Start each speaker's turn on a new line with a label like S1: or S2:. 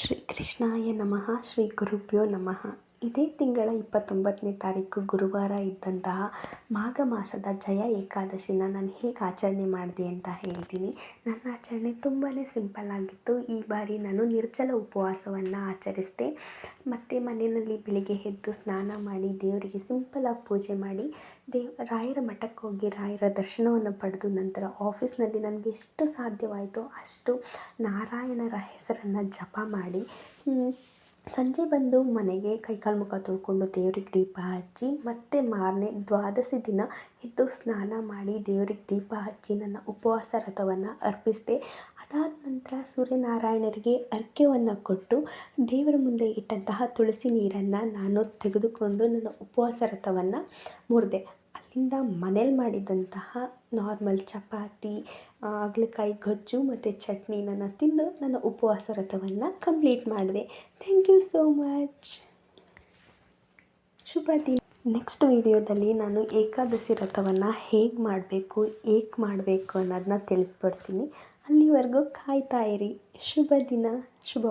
S1: ಶ್ರೀ ಕೃಷ್ಣಾಯ ನಮಃ ಶ್ರೀ ಗುರುಭ್ಯೋ ನಮಃ. ಇದೇ ತಿಂಗಳ 29ನೇ ತಾರೀಕು ಗುರುವಾರ ಇದ್ದಂತಹ ಮಾಘ ಮಾಸದ ಜಯ ಏಕಾದಶಿನ ನಾನು ಹೇಗೆ ಆಚರಣೆ ಮಾಡಿದೆ ಅಂತ ಹೇಳ್ತೀನಿ. ನನ್ನ ಆಚರಣೆ ತುಂಬಾ ಸಿಂಪಲ್ ಆಗಿತ್ತು. ಈ ಬಾರಿ ನಾನು ನಿರ್ಜಲ ಉಪವಾಸವನ್ನು ಆಚರಿಸಿದೆ. ಮತ್ತು ಮನೆಯಲ್ಲಿ ಬೆಳಿಗ್ಗೆ ಎದ್ದು ಸ್ನಾನ ಮಾಡಿ ದೇವರಿಗೆ ಸಿಂಪಲಾಗಿ ಪೂಜೆ ಮಾಡಿ ರಾಯರ ಮಠಕ್ಕೆ ಹೋಗಿ ರಾಯರ ದರ್ಶನವನ್ನು ಪಡೆದು ನಂತರ ಆಫೀಸ್ನಲ್ಲಿ ನನಗೆ ಎಷ್ಟು ಸಾಧ್ಯವಾಯಿತೋ ಅಷ್ಟು ನಾರಾಯಣರ ಹೆಸರನ್ನು ಜಪ ಮಾಡಿ ಸಂಜೆ ಬಂದು ಮನೆಗೆ ಕೈಕಾಲು ಮುಖ ತೊಳ್ಕೊಂಡು ದೇವ್ರಿಗೆ ದೀಪ ಹಚ್ಚಿ ಮತ್ತು ಮಾರನೇ ದ್ವಾದಶಿ ದಿನ ಎದ್ದು ಸ್ನಾನ ಮಾಡಿ ದೇವ್ರಿಗೆ ದೀಪ ಹಚ್ಚಿ ನನ್ನ ಉಪವಾಸ ವ್ರತವನ್ನು ಅರ್ಪಿಸಿದೆ. ಅದಾದ ನಂತರ ಸೂರ್ಯನಾರಾಯಣರಿಗೆ ಅರ್ಘ್ಯವನ್ನು ಕೊಟ್ಟು ದೇವರ ಮುಂದೆ ಇಟ್ಟಂತಹ ತುಳಸಿ ನೀರನ್ನು ನಾನು ತೆಗೆದುಕೊಂಡು ನನ್ನ ಉಪವಾಸ ವ್ರತವನ್ನು ಮುರಿದೆ. ಅಲ್ಲಿಂದ ಮನೇಲಿ ಮಾಡಿದಂತಹ ನಾರ್ಮಲ್ ಚಪಾತಿ, ಹಾಗಲಕಾಯಿ ಗೊಜ್ಜು ಮತ್ತು ಚಟ್ನಿನ ತಿಂದು ನನ್ನ ಉಪವಾಸ ವ್ರತವನ್ನು ಕಂಪ್ಲೀಟ್ ಮಾಡಿದೆ. Thank you so much. ಶುಭ ದಿನ. ನೆಕ್ಸ್ಟ್ ವಿಡಿಯೋದಲ್ಲಿ ನಾನು ಏಕಾದಶಿ ವ್ರತವನ್ನು ಹೇಗೆ ಮಾಡಬೇಕು, ಏಕೆ ಮಾಡಬೇಕು ಅನ್ನೋದನ್ನ ತಿಳಿಸ್ಕೊಡ್ತೀನಿ. ಅಲ್ಲಿವರೆಗೂ ಕಾಯ್ತಾ ಇರಿ. ಶುಭ ದಿನ, ಶುಭ